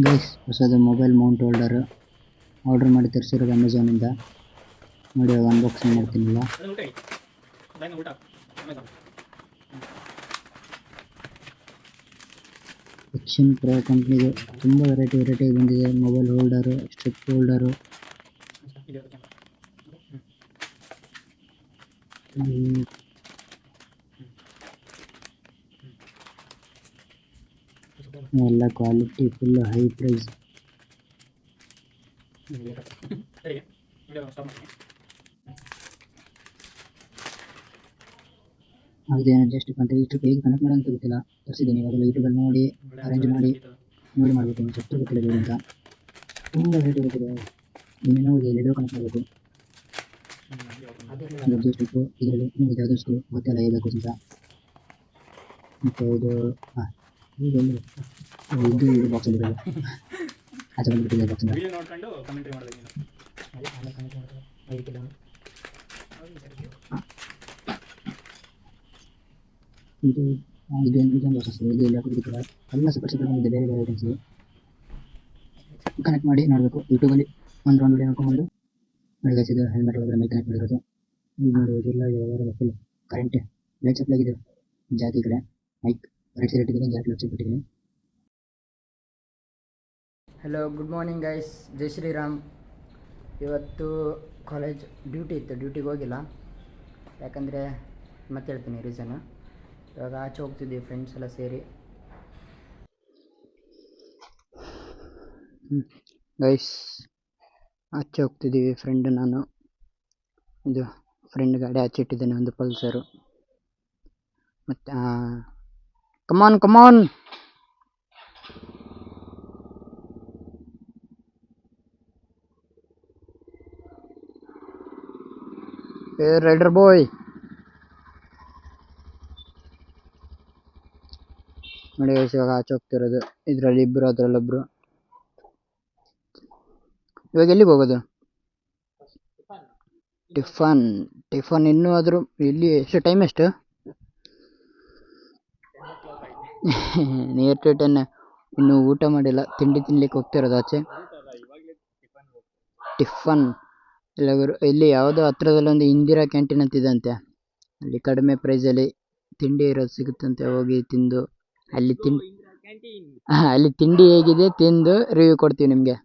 Guys, ಹೊಸದು mobile Mount holder order ಮಾಡಿ ತರಿಸಿರೋದು ಅಮೆಝಾನಿಂದ. ನೋಡಿ, ಇವಾಗ ಅನ್ಬಾಕ್ಸಿಂಗ್ ಮಾಡ್ತೀನಿಲ್ಲ. ಎಕ್ಷನ್ ಪ್ರೋ ಕಂಪ್ನಿದು ತುಂಬ ವೆರೈಟಿ ಬಂದಿದೆ. ಮೊಬೈಲ್ ಹೋಲ್ಡರು, ಸ್ಟ್ರಿಪ್ ಹೋಲ್ಡರು, ಎಲ್ಲ ಕ್ವಾಲಿಟಿ ಫುಲ್ ಹೈ ಪ್ರೈಸ್. ಅದೇನು ಜಸ್ಟ್ ಅಂತ ಇಷ್ಟು ಹೇಗೆ ಕನೆಕ್ಟ್ ಮಾಡೋಂತ ಗೊತ್ತಿಲ್ಲ. ತರಿಸಿದ್ದೀನಿ ಇವಾಗ ಯೂಟ್ಯೂಬಲ್ಲಿ ನೋಡಿ ಅರೇಂಜ್ ಮಾಡಿ ಮಾಡಬೇಕು. ಎಷ್ಟು ಗೊತ್ತಿಲ್ಲ ಅಂತ ತುಂಬ ರೇಟ್ ಇರುತ್ತದೆ. ಇನ್ನೇನೋ ಎಲ್ಲೆಡೋ ಕನೆಕ್ಟ್ ಮಾಡಬೇಕು. ದೊಡ್ಡ ಸ್ಟಿಪ್ಪು ಇದರಲ್ಲಿ ನಿಮಗೆ ಆದಷ್ಟು ಗೊತ್ತೆಲ್ಲ ಹೇಳಬೇಕು ಅಂತ. ಮತ್ತು ಇದು ಇದು ಬಾಕ್ಸಲ್ಲಿ ಆಚೆ ಬಂದುಬಿಟ್ಟಿದೆ ಬಾಕ್ಸಿಂದ. ಇದೊಂದು ಹೊಸ ಇದು ಎಲ್ಲ ಕುಡಿತಾರೆ. ಎಲ್ಲ ಸಪರೇಟ್ ಬಂದಿದೆ, ಬೇರೆ ಐಟಮ್ಸ್ ಕನೆಕ್ಟ್ ಮಾಡಿ ನೋಡಬೇಕು. ಯೂಟ್ಯೂಬಲ್ಲಿ ಒಂದು ರೌಂಡ್ ವಿಡಿಯೋ ನೋಡ್ಕೊಂಡು ಇದು ಹೆಲ್ಮೆಟ್ ಒಳಗಡೆ ಮೇಲೆ ಕನೆಕ್ಟ್ ಮಾಡಿರೋದು. ಈಗ ನೋಡಿ, ಇದೆಲ್ಲ ಫುಲ್ ಕರೆಂಟ್ ಲೈಟ್ ಸಪ್ಲೈ ಆಗಿದೆ. ಜಾಕಿ ಕಡೆ ಮೈಕ್ ರೈಟ್ ಸೈಡ್ ಇಟ್ಟಿದ್ದೀನಿ, ಜಾಕಿ ಲೆಫ್ಟ್ ಸೈಡ್ ಬಿಟ್ಟಿದ್ದೀನಿ. Hello, good morning guys. ಜೈ ಶ್ರೀರಾಮ್. ಇವತ್ತು ಕಾಲೇಜ್ ಡ್ಯೂಟಿ ಇತ್ತು, ಡ್ಯೂಟಿಗೆ ಹೋಗಿಲ್ಲ. ಯಾಕಂದರೆ ಮತ್ತೆ ಹೇಳ್ತೀನಿ ರೀಸನ್ನು. ಇವಾಗ ಆಚೆ ಹೋಗ್ತಿದ್ದೀವಿ ಫ್ರೆಂಡ್ಸ್ ಎಲ್ಲ ಸೇರಿ. ಗೈಸ್, ಆಚೆ ಹೋಗ್ತಿದ್ದೀವಿ ಫ್ರೆಂಡ್ ನಾನು. ಇದು ಫ್ರೆಂಡ್ ಗಾಡಿ ಆಚೆ ಇಟ್ಟಿದ್ದೇನೆ, ಒಂದು ಪಲ್ಸರು. ಮತ್ತು ಕಮಾನ್ ರೈಡರ್ ಬಾಯ್. ನೋಡಿ ಗೈಸ್, ಇವಾಗ ಆಚೆ ಹೋಗ್ತಿರೋದು. ಇದರಲ್ಲಿ ಇಬ್ಬರು, ಅದರಲ್ಲೊಬ್ರು. ಇವಾಗ ಎಲ್ಲಿಗೆ ಹೋಗೋದು? ಟಿಫನ್ ಇನ್ನೂ ಆದರೂ ಇಲ್ಲಿ ಎಷ್ಟು ಟೈಮ್? ಎಷ್ಟು? Near to 10. ಇನ್ನೂ ಊಟ ಮಾಡಿಲ್ಲ, ತಿಂಡಿ ತಿನ್ಲಿಕ್ಕೆ ಹೋಗ್ತಿರೋದು ಆಚೆ. ಟಿಫನ್ ಇಲ್ಲಿ ಯಾವುದೋ ಹತ್ರದಲ್ಲಿ ಒಂದು ಇಂದಿರಾ ಕ್ಯಾಂಟೀನ್ ಅಂತಿದೆ ಅಂತೆ. ಅಲ್ಲಿ ಕಡಿಮೆ ಪ್ರೈಸಲ್ಲಿ ತಿಂಡಿ ಇರೋದು ಸಿಗುತ್ತಂತೆ. ಹೋಗಿ ತಿಂದು ಅಲ್ಲಿ ತಿಂಡಿ ಹೇಗಿದೆ ತಿಂದು ರಿವ್ಯೂ ಕೊಡ್ತೀವಿ ನಿಮಗೆ.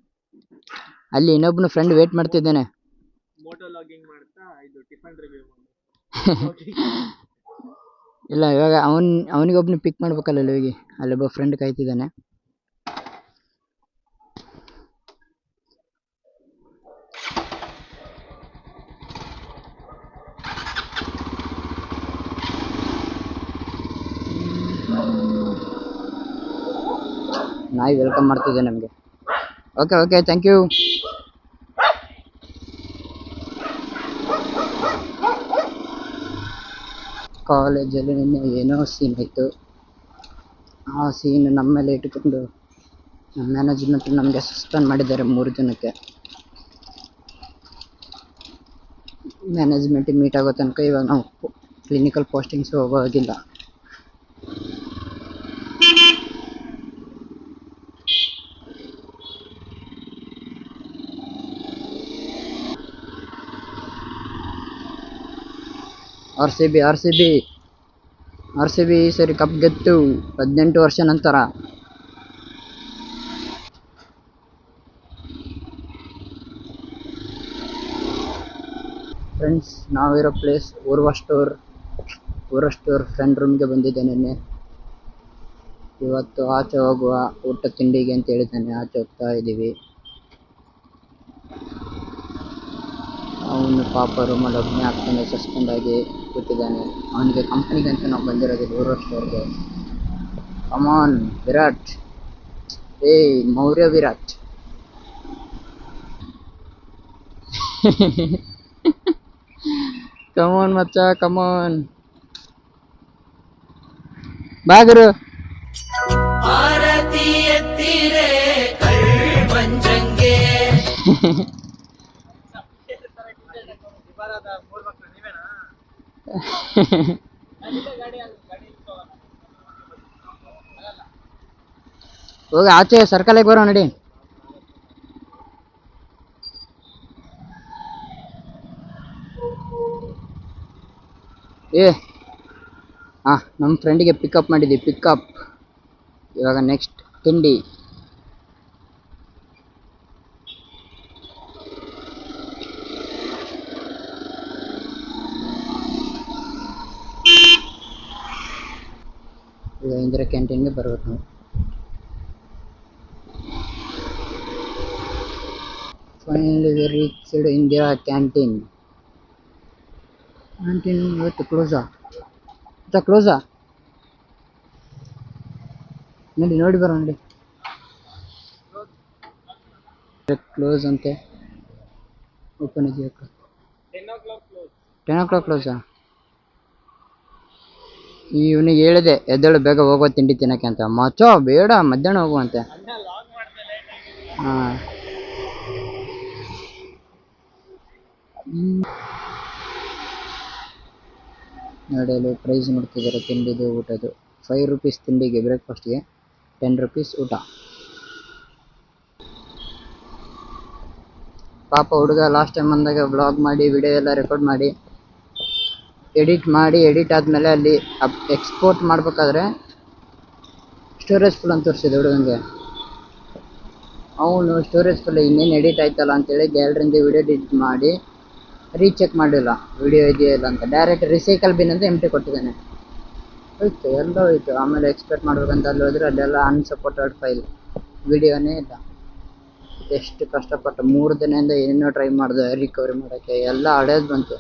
ಅಲ್ಲಿ ಇನ್ನೊಬ್ಬನು ಫ್ರೆಂಡ್ ವೇಟ್ ಮಾಡ್ತಿದ್ದಾನೆ. ಇಲ್ಲ, ಇವಾಗ ಅವನಿಗೊಬ್ಬನು ಪಿಕ್ ಮಾಡ್ಬೇಕಲ್ಲ ಹೋಗಿ. ಅಲ್ಲೊಬ್ಬ ಫ್ರೆಂಡ್ ಕಾಯ್ತಿದ್ದಾನೆ. ನಾಯಿ ವೆಲ್ಕಮ್ ಮಾಡ್ತಿದ್ದೆ ನಮಗೆ. Okay, thank you. ಕಾಲೇಜಲ್ಲಿ ನಿನ್ನೆ ಏನೋ ಸೀನ್ ಆಯಿತು. ಆ ಸೀನ್ ನಮ್ಮ ಮೇಲೆ ಇಟ್ಟುಕೊಂಡು ಮ್ಯಾನೇಜ್ಮೆಂಟ್ ನಮಗೆ ಸಸ್ಪೆಂಡ್ ಮಾಡಿದ್ದಾರೆ 3 ದಿನಕ್ಕೆ. ಮ್ಯಾನೇಜ್ಮೆಂಟ್ ಮೀಟ್ ಆಗೋ ತನಕ ಇವಾಗ ನಾವು ಕ್ಲಿನಿಕಲ್ ಪೋಸ್ಟಿಂಗ್ಸ್ ಹೋಗೋದಿಲ್ಲ. ಆರ್ ಸಿ ಬಿ ಈ ಸರಿ ಕಪ್ ಗೆದ್ದು 18 ವರ್ಷ ನಂತರ. ಫ್ರೆಂಡ್ಸ್, ನಾವಿರೋ ಪ್ಲೇಸ್ ಊರ್ವ ಸ್ಟೋರ್ ಫ್ರೆಂಡ್ ರೂಮ್ಗೆ ಬಂದಿದ್ದೆ ನಿನ್ನೆ. ಇವತ್ತು ಆಚೆ ಹೋಗುವ ಊಟ ತಿಂಡಿಗೆ ಅಂತ ಹೇಳಿದ್ದಾನೆ. ಆಚೆ ಹೋಗ್ತಾ ಇದ್ದೀವಿ. ಅವನು ಪಾಪ ರೂಮಲ್ಲಿ ಒಬ್ಬನೇ ಆಗ್ತಾನೆ, ಸಸ್ಪೆಂಡ್ ಆಗಿ ಕೂತಿದ್ದಾನೆ. ಅವನಿಗೆ ಕಂಪ್ನಿಗೆ ಅಂತ ನಾವು ಬಂದಿರೋದಿಲ್ಲ, ಊರ್ವ ಸ್ಟೋರ್ಗೆ. ಕಮಾನ್ ವಿರಾಟ್, ಮೌರ್ಯ ವಿರಾಟ್. ಕಮಾನ್ ಮಚ್ಚ, ಕಮಾನ್ ಬಾಗರು. ಹೋಗಿ ಆಚೆ ಸರ್ಕಲಿಗೆ ಬರೋ ನಡಿ. ನಮ್ಮ ಫ್ರೆಂಡಿಗೆ ಪಿಕಪ್ ಮಾಡಿದ್ವಿ. ಪಿಕಪ್ ಇವಾಗ ನೆಕ್ಸ್ಟ್ ತಿಂಡಿ. ಈಗ ಇಂದಿರಾ ಕ್ಯಾಂಟೀನ್ಗೆ ಬರ್ಬೇಕು ನಾವು. Finally we reached Indira canteen. ಇವತ್ತು ಕ್ಲೋಸಾ ನೋಡಿ ಬರೋ ನೋಡಿ. ಕ್ಲೋಸ್ ಅಂತೆ. ಓಪನ್ ಇದೆಯಾ? 10 o'clock ಕ್ಲೋಸಾ? ಇವನಿಗೆ ಹೇಳಿದೆ ಎದ್ದೇಳು ಬೇಗ ಹೋಗೋ ತಿಂಡಿ ತಿನ್ನಕ್ಕೆ ಅಂತ. ಮಚ್ಚೋ ಬೇಡ ಮಧ್ಯಾಹ್ನ ಹೋಗುವಂತೆ. ಹಾಂ ನಡೆಯಲು ಪ್ರೈಸ್ ನೋಡ್ತಿದ್ದಾರೆ ತಿಂಡಿದು ಊಟದ್ದು. 5 rupees ತಿಂಡಿಗೆ, ಬ್ರೇಕ್ಫಾಸ್ಟ್ಗೆ 10 rupees ಊಟ. ಪಾಪ ಹುಡುಗ ಲಾಸ್ಟ್ ಟೈಮ್ ಬಂದಾಗ ಬ್ಲಾಗ್ ಮಾಡಿ ವಿಡಿಯೋ ಎಲ್ಲ ರೆಕಾರ್ಡ್ ಮಾಡಿ ಎಡಿಟ್ ಆದಮೇಲೆ ಅಲ್ಲಿ ಎಕ್ಸ್ಪೋರ್ಟ್ ಮಾಡಬೇಕಾದ್ರೆ ಸ್ಟೋರೇಜ್ ಫುಲ್ ಅಂತ ತೋರಿಸಿದೆ ಹುಡುಗಂಗೆ. ಅವನು ಸ್ಟೋರೇಜ್ ಫುಲ್ ಇನ್ನೇನು ಎಡಿಟ್ ಆಯ್ತಲ್ಲ ಅಂತೇಳಿ ಗ್ಯಾಲರಿಯಿಂದ ವಿಡಿಯೋ ಎಡಿಟ್ ಮಾಡಿ ರೀಚೆಕ್ ಮಾಡಲಿಲ್ಲ ವಿಡಿಯೋ ಇದೆಯಾ ಇಲ್ಲ ಅಂತ. ಡೈರೆಕ್ಟ್ ರಿಸೈಕಲ್ ಬಿನ್ ಅಂತ ಎಂಟಿ ಕೊಟ್ಟಿದ್ದಾನೆ. ಹೋಯ್ತು ಎಲ್ಲ ಹೋಯ್ತು. ಆಮೇಲೆ ಎಕ್ಸ್ಪೋರ್ಟ್ ಮಾಡ್ಬೇಕಂತ ಅಲ್ಲಿ ಹೋದ್ರೆ ಅಲ್ಲೆಲ್ಲ ಅನ್ಸಪೋರ್ಟೆಡ್ ಫೈಲ್, ವಿಡಿಯೋನೇ ಇಲ್ಲ. ಎಷ್ಟು ಕಷ್ಟಪಟ್ಟು 3 ದಿನದಿಂದ ಏನೇನೋ ಟ್ರೈ ಮಾಡಿದೆ ರಿಕವರಿ ಮಾಡೋಕ್ಕೆ, ಎಲ್ಲ ಹಳೇದು ಬಂತು.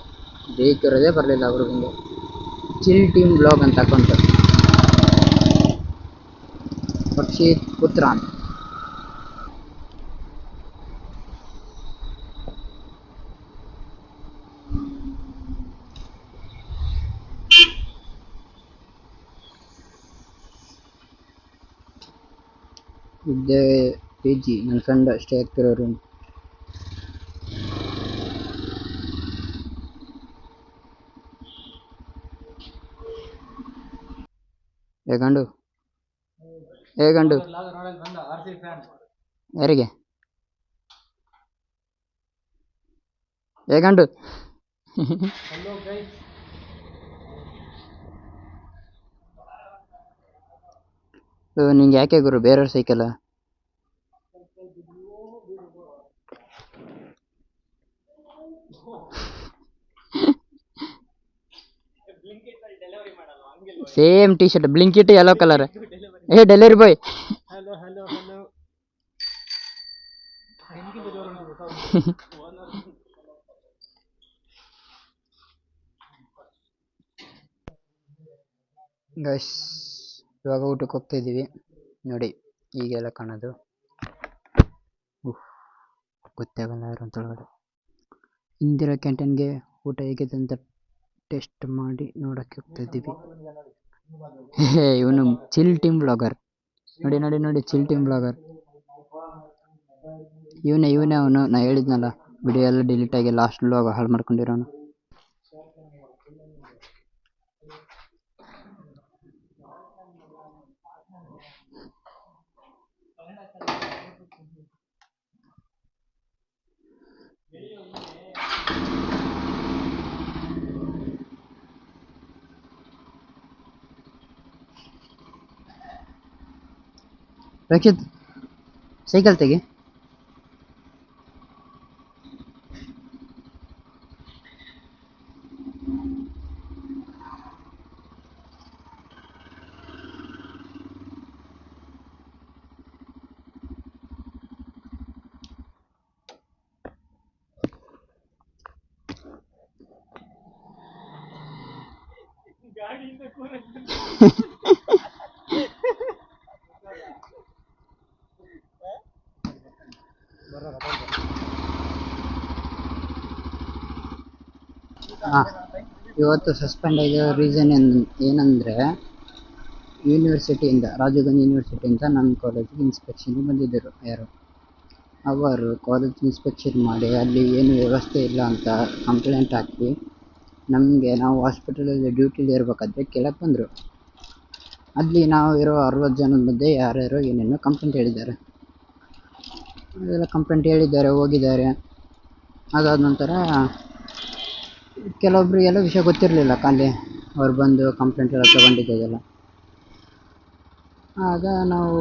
ಬೇಕಿರೋದೇ ಬರಲಿಲ್ಲ ಅವ್ರಿಗೊಂದು. ಚಿಲ್ ಟೀಮ್ ಬ್ಲಾಗ್ ಅಂತ ಅಕೌಂಟು. ರಕ್ಷಿತ್ ಪುತ್ರಾನ್. ಇದ್ದೇ ಪಿ ಜಿ, ನನ್ನ ಫ್ರೆಂಡ್ ಸ್ಟೇ ಆಗ್ತಿರೋ ರೂಮ್. ಗಂಡು ಯಾರಿಗೆ ಗಂಡು ನಿಂಗೆ ಯಾಕೆ ಗುರು ಬೇರೆಯವ್ರ ಸೈಕಲ್ಲ? Same T shirt, Blinkit yellow colour. Delivery boy. Guys ಇವಾಗ ಊಟಕ್ಕೆ ಹೋಗ್ತಾ ಇದ್ದೀವಿ ನೋಡಿ, ಈಗೆಲ್ಲ ಕಾಣೋದು. ಗೊತ್ತಾಗಲ್ಲ ಯಾರು ಅಂತ ಒಳಗಡೆ. ಇಂದಿರಾ ಕ್ಯಾಂಟೀನ್ಗೆ ಊಟ ಹೇಗಿದೆ ಅಂತ ಟೆಸ್ಟ್ ಮಾಡಿ ನೋಡೋಕ್ಕೆ ಹೋಗ್ತಾ ಇದ್ದೀವಿ. ಇವನು ಚಿಲ್ ಟೀಮ್ ಬ್ಲಾಗರ್ ನೋಡಿ ಚಿಲ್ ಟೀಮ್ ಬ್ಲಾಗರ್ ಇವನೇ ಅವನು. ನಾ ಹೇಳಿದ್ನಲ್ಲ ವಿಡಿಯೋ ಎಲ್ಲ ಡಿಲೀಟ್ ಆಗಿ ಲಾಸ್ಟ್ ಬ್ಲಾಗ್ ಹಾಳು ಮಾಡ್ಕೊಂಡಿರೋನು. ರಕ್ಷಿತ್ ಸೈಕಲ್ ತೆಗಿ. ಇವತ್ತು ಸಸ್ಪೆಂಡ್ ಆಗಿರೋ ರೀಸನ್ ಏನಂದರೆ ಯೂನಿವರ್ಸಿಟಿಯಿಂದ, ರಾಜೀವ್ ಗಾಂಧಿ ಯೂನಿವರ್ಸಿಟಿಯಿಂದ ನಮ್ಮ ಕಾಲೇಜಿಗೆ ಇನ್ಸ್ಪೆಕ್ಷನ್ಗೆ ಬಂದಿದ್ದರು ಯಾರು. ಅವರು ಕಾಲೇಜ್ ಇನ್ಸ್ಪೆಕ್ಷನ್ ಮಾಡಿ ಅಲ್ಲಿ ಏನು ವ್ಯವಸ್ಥೆ ಇಲ್ಲ ಅಂತ ಕಂಪ್ಲೇಂಟ್ ಹಾಕಿ ನಮಗೆ, ನಾವು ಹಾಸ್ಪಿಟಲಲ್ಲಿ ಡ್ಯೂಟಿಲಿ ಇರಬೇಕಾದ್ರೆ ಕೆಳಕ್ಕೆ ಬಂದರು. ಅಲ್ಲಿ ನಾವು ಇರೋ 60 ಜನದ ಮಧ್ಯೆ ಯಾರ್ಯಾರು ಏನೇನೋ ಕಂಪ್ಲೇಂಟ್ ಹೇಳಿದ್ದಾರೆ. ಅದೆಲ್ಲ ಕಂಪ್ಲೇಂಟ್ ಹೇಳಿದ್ದಾರೆ, ಹೋಗಿದ್ದಾರೆ. ಅದಾದ ನಂತರ ಕೆಲವೊಬ್ರಿಗೆಲ್ಲ ವಿಷಯ ಗೊತ್ತಿರಲಿಲ್ಲ, ಖಾಲಿ ಅವ್ರು ಬಂದು ಕಂಪ್ಲೇಂಟ್ ಎಲ್ಲ ತೊಗೊಂಡಿದ್ದೆಲ್ಲ. ಆಗ ನಾವು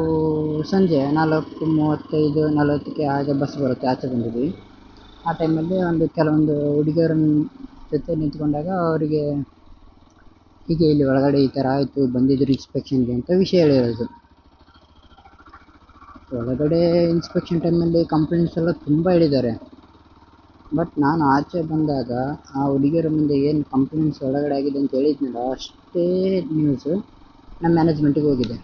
ಸಂಜೆ 4:35 40ಕ್ಕೆ ಹಾಗೆ ಬಸ್ ಬರುತ್ತೆ, ಆಚೆ ಬಂದಿದ್ವಿ. ಆ ಟೈಮಲ್ಲಿ ಕೆಲವೊಂದು ಹುಡುಗಿಯರ ಜೊತೆ ನಿಂತ್ಕೊಂಡಾಗ ಅವರಿಗೆ ಹೀಗೆ ಇಲ್ಲಿ ಒಳಗಡೆ ಈ ಥರ ಆಯಿತು, ಬಂದಿದ್ರು ಇನ್ಸ್ಪೆಕ್ಷನ್ಗೆ ಅಂತ ವಿಷಯ ಹೇಳಿರೋದು. ಒಳಗಡೆ ಇನ್ಸ್ಪೆಕ್ಷನ್ ಟೈಮಲ್ಲಿ ಕಂಪ್ಲೇಂಟ್ಸ್ ಎಲ್ಲ ತುಂಬ ಹೇಳಿದ್ದಾರೆ. ಬಟ್ ನಾನು ಆಚೆ ಬಂದಾಗ ಆ ಹುಡುಗಿಯರ ಮುಂದೆ ಏನು ಕಂಪ್ಲೇಂಟ್ಸ್ ಒಳಗಡೆ ಆಗಿದೆ ಅಂತ ಹೇಳಿದ್ನಲ್ಲ, ಅಷ್ಟೇ ನ್ಯೂಸು ನಮ್ಮ ಮ್ಯಾನೇಜ್ಮೆಂಟಿಗೆ ಹೋಗಿದೆ.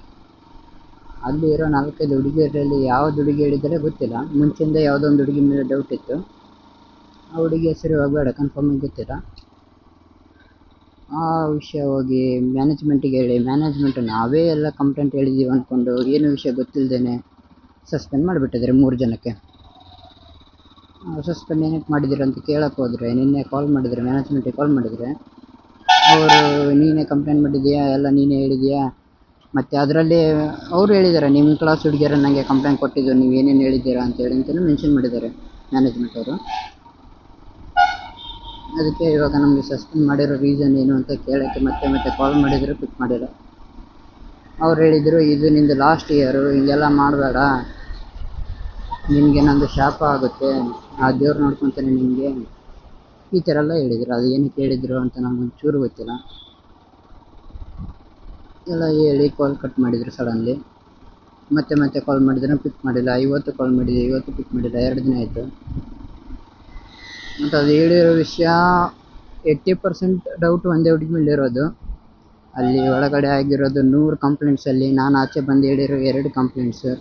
ಅಲ್ಲಿ ಇರೋ 4-5 ಹುಡುಗಿಯರಲ್ಲಿ ಯಾವ್ದು ಹುಡುಗಿ ಹೇಳಿದರೆ ಗೊತ್ತಿಲ್ಲ. ಮುಂಚೆಯಿಂದ ಯಾವುದೋ ಒಂದು ಹುಡುಗಿ ಮೇಲೆ ಡೌಟ್ ಇತ್ತು. ಆ ಹುಡುಗಿ ಹೆಸರು ಹೋಗಬೇಡ, ಕನ್ಫರ್ಮ್ ಆಗಿ ಗೊತ್ತಿಲ್ಲ. ಆ ವಿಷಯ ಹೋಗಿ ಮ್ಯಾನೇಜ್ಮೆಂಟಿಗೆ ಹೇಳಿ, ಮ್ಯಾನೇಜ್ಮೆಂಟ್ ನಾವೇ ಎಲ್ಲ ಕಂಪ್ಲೇಂಟ್ ಹೇಳಿದ್ದೀವಿ ಅಂದ್ಕೊಂಡು ಏನು ವಿಷಯ ಗೊತ್ತಿಲ್ಲದೇನೆ ಸಸ್ಪೆಂಡ್ ಮಾಡಿಬಿಟ್ಟಿದ್ದಾರೆ 3 ಜನಕ್ಕೆ. ಸಸ್ಪೆಂಡ್ ಏನಕ್ಕೆ ಮಾಡಿದ್ದೀರ ಅಂತ ಕೇಳಕ್ಕೆ ಹೋದರೆ, ನಿನ್ನೆ ಕಾಲ್ ಮಾಡಿದರೆ, ಮ್ಯಾನೇಜ್ಮೆಂಟಿಗೆ ಕಾಲ್ ಮಾಡಿದರೆ ಅವರು ನೀನೇ ಕಂಪ್ಲೇಂಟ್ ಮಾಡಿದ್ದೀಯಾ, ಎಲ್ಲ ನೀನೇ ಹೇಳಿದೀಯಾ, ಮತ್ತು ಅದರಲ್ಲಿ ಅವರು ಹೇಳಿದ್ದಾರೆ ನಿಮ್ಮ ಕ್ಲಾಸ್ ಹುಡುಗಿಯರ ನನಗೆ ಕಂಪ್ಲೇಂಟ್ ಕೊಟ್ಟಿದ್ದು, ನೀವು ಏನೇನು ಹೇಳಿದ್ದೀರಾ ಅಂತೇಳಿ ಅಂತಲೂ ಮೆನ್ಷನ್ ಮಾಡಿದ್ದಾರೆ ಮ್ಯಾನೇಜ್ಮೆಂಟ್ ಅವರು. ಅದಕ್ಕೆ ಇವಾಗ ನಮಗೆ ಸಸ್ಪೆಂಡ್ ಮಾಡಿರೋ ರೀಸನ್ ಏನು ಅಂತ ಕೇಳೋಕ್ಕೆ ಮತ್ತೆ ಕಾಲ್ ಮಾಡಿದರೆ ಪಿಕ್ ಮಾಡಿಲ್ಲ. ಅವ್ರು ಹೇಳಿದರು, ಇದು ನಿಂದು ಲಾಸ್ಟ್ ಇಯರು, ಹಿಂಗೆಲ್ಲ ಮಾಡಬೇಡ, ನಿನಗೆ ನಂದು ಶಾಪ ಆಗುತ್ತೆ, ಆ ದೇವ್ರು ನೋಡ್ಕೊತಾನೆ ನಿನಗೆ, ಈ ಥರ ಎಲ್ಲ ಹೇಳಿದರು. ಅದು ಏನಕ್ಕೆ ಹೇಳಿದರು ಅಂತ ನಮಗೊಂಚೂರು ಗೊತ್ತಿಲ್ಲ. ಎಲ್ಲ ಹೇಳಿ ಕಾಲ್ ಕಟ್ ಮಾಡಿದರು ಸಡನ್ಲಿ. ಮತ್ತೆ ಕಾಲ್ ಮಾಡಿದ್ರೆ ಪಿಕ್ ಮಾಡಿಲ್ಲ. ಇವತ್ತು ಕಾಲ್ ಮಾಡಿದ್ದೆ, ಇವತ್ತು ಪಿಕ್ ಮಾಡಿಲ್ಲ. 2 ದಿನ ಆಯಿತು. ಮತ್ತು ಅದು ಹೇಳಿರೋ ವಿಷಯ 80% ಡೌಟ್ ಒಂದೇ ಹುಡುಗಿ ಮೇಲೆ ಇರೋದು. ಅಲ್ಲಿ ಒಳಗಡೆ ಆಗಿರೋದು 100 ಕಂಪ್ಲೇಂಟ್ಸಲ್ಲಿ ನಾನು ಆಚೆ ಬಂದು ಹೇಳಿರೋ 2 ಕಂಪ್ಲೇಂಟ್ಸು.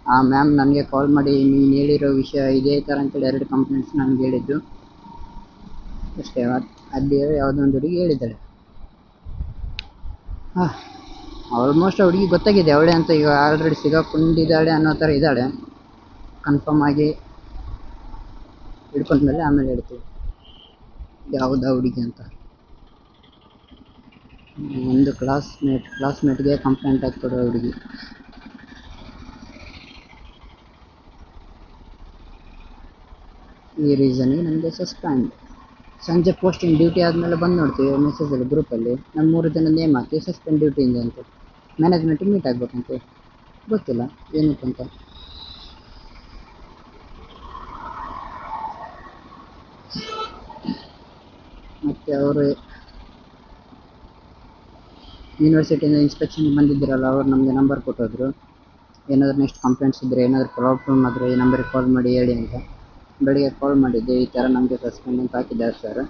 ಆ ಮ್ಯಾಮ್ ನನಗೆ ಕಾಲ್ ಮಾಡಿ ನೀನು ಹೇಳಿರೋ ವಿಷಯ ಇದೇ ಥರ ಅಂತೇಳಿ 2 ಕಂಪ್ಲೇಂಟ್ಸ್ ನನಗೆ ಹೇಳಿದ್ದು ಅಷ್ಟೇ. ಅಲ್ಲಿ ಯಾವುದೋ ಒಂದು ಹುಡುಗಿ ಹೇಳಿದ್ದಾಳೆ. ಆಲ್ಮೋಸ್ಟ್ ಆ ಹುಡುಗಿ ಗೊತ್ತಾಗಿದೆ ಅವಳೇ ಅಂತ. ಈಗ ಆಲ್ರೆಡಿ ಸಿಗಾಕೊಂಡಿದ್ದಾಳೆ ಅನ್ನೋ ಥರ ಇದ್ದಾಳೆ. ಕನ್ಫರ್ಮ್ ಆಗಿ ಹಿಡ್ಕೊಂಡ್ಮೇಲೆ ಆಮೇಲೆ ಹೇಳ್ತೀವಿ ಯಾವುದಾ ಹುಡುಗಿ ಅಂತ. ಒಂದು ಕ್ಲಾಸ್ಮೇಟ್ಗೆ ಕಂಪ್ಲೇಂಟ್ ಹಾಕ್ಕೊಡೋ ಹುಡುಗಿ. ಈ ರೀಸನ್ಗೆ ನಮಗೆ ಸಸ್ಪೆಂಡ್. ಸಂಜೆ ಪೋಸ್ಟಿಂಗ್ ಡ್ಯೂಟಿ ಆದಮೇಲೆ ಬಂದು ನೋಡ್ತೀವಿ ಮೆಸೇಜಲ್ಲಿ ಗ್ರೂಪಲ್ಲಿ ನಮ್ಮ 3 ಜನ ನೇಮ್ ಹಾಕಿ ಸಸ್ಪೆಂಡ್ ಡ್ಯೂಟಿಯಿಂದ ಅಂತ. ಮ್ಯಾನೇಜ್ಮೆಂಟಿಗೆ ಮೀಟ್ ಆಗಬೇಕಂತೆ, ಗೊತ್ತಿಲ್ಲ ಏನಕ್ಕೆ ಅಂತ. ಮತ್ತು ಅವರು ಯೂನಿವರ್ಸಿಟಿಯಿಂದ ಇನ್ಸ್ಪೆಕ್ಷನ್ ಬಂದಿದ್ದರಲ್ಲ, ಅವ್ರು ನಮಗೆ ನಂಬರ್ ಕೊಟ್ಟೋದ್ರು. ಏನಾದರೂ ನೆಕ್ಸ್ಟ್ ಕಂಪ್ಲೇಂಟ್ಸ್ ಇದ್ದರೆ, ಏನಾದರೂ ಪ್ರಾಬ್ಲಮ್ ಆದರೆ ಈ ನಂಬರಿಗೆ ಕಾಲ್ ಮಾಡಿ ಹೇಳಿ ಅಂತ. ಬೆಳಿಗ್ಗೆ ಕಾಲ್ ಮಾಡಿದ್ದೆ, ಈ ಥರ ನಮಗೆ ಸಸ್ಪೆಂಡ್ ಅಂತ ಹಾಕಿದ್ದಾರೆ ಸರ್,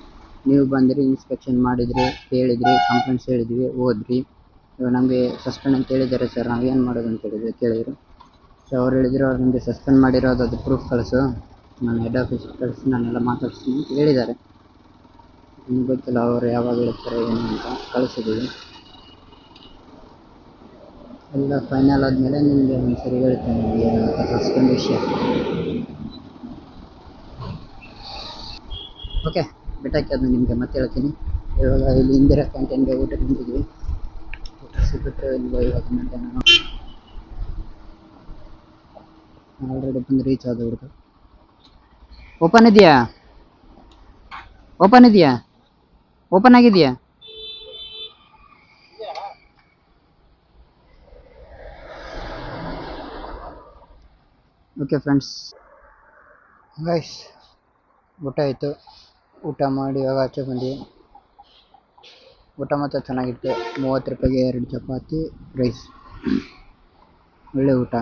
ನೀವು ಬಂದಿರಿ, ಇನ್ಸ್ಪೆಕ್ಷನ್ ಮಾಡಿದ್ರಿ, ಹೇಳಿದ್ರಿ, ಕಂಪ್ಲೇಂಟ್ಸ್ ಹೇಳಿದ್ವಿ, ಹೋದ್ರಿ, ಇವಾಗ ನಮಗೆ ಸಸ್ಪೆಂಡ್ ಅಂತ ಹೇಳಿದ್ದಾರೆ ಸರ್, ನಾವು ಏನು ಮಾಡೋದು ಅಂತ ಕೇಳಿದರು. ಸೊ ಅವ್ರು ಹೇಳಿದರು, ಅವ್ರು ನಿಮಗೆ ಸಸ್ಪೆಂಡ್ ಮಾಡಿರೋದು ಅದು ಪ್ರೂಫ್ ಕಳಿಸು, ನಾನು ಹೆಡ್ ಆಫೀಸಿಗೆ ಕಳಿಸಿ ನಾನೆಲ್ಲ ಮಾತಾಡ್ತೀನಿ ಅಂತ ಹೇಳಿದ್ದಾರೆ. ನಿಮ್ಗೆ ಗೊತ್ತಿಲ್ಲ ಅವರು ಯಾವಾಗ ಹೇಳ್ತಾರೆ ಏನು ಅಂತ. ಕಳಿಸಿದ್ದೀವಿ. ಎಲ್ಲ ಫೈನಲ್ ಆದಮೇಲೆ ನಿಮಗೆ ಒಂದ್ಸರಿ ಹೇಳ್ತೇನೆ ಏನಂತ ಸಸ್ಪೆಂಡ್ ವಿಷಯ. ಓಕೆ, ಬಿಟ್ಟಾಕಿ ಅದನ್ನ ನಿಮಗೆ ಮತ್ತೆ ಹೇಳ್ತೀನಿ. ಇವಾಗ ಇಲ್ಲಿ ಇಂದಿರಾ ಕ್ಯಾಂಟೀನ್ಗೆ ಊಟಕ್ಕೆ ಬಂದಿದ್ವಿ. ಊಟ ಸಿಗ್ಬಿಟ್ರೆ ಇವಾಗ ಮಧ್ಯಾಹ್ನ ಆಲ್ರೆಡಿ ಬಂದು ರೀಚ್ ಆದ ಹುಡುಗ. ಓಪನ್ ಇದೆಯಾ? ಓಪನ್ ಆಗಿದೆಯಾ? ಓಕೆ ಫ್ರೆಂಡ್ಸ್, ಗೈಸ್ ಊಟ ಆಯಿತು. ಊಟ ಮಾಡಿ ಇವಾಗ ಆಚೆ ಬಂದ್ವಿ. ಊಟ ಮಾತ್ರ ಚೆನ್ನಾಗಿತ್ತು. 30 ರೂಪಾಯಿಗೆ 2 ಚಪಾತಿ, ರೈಸ್, ಒಳ್ಳೆ ಊಟ.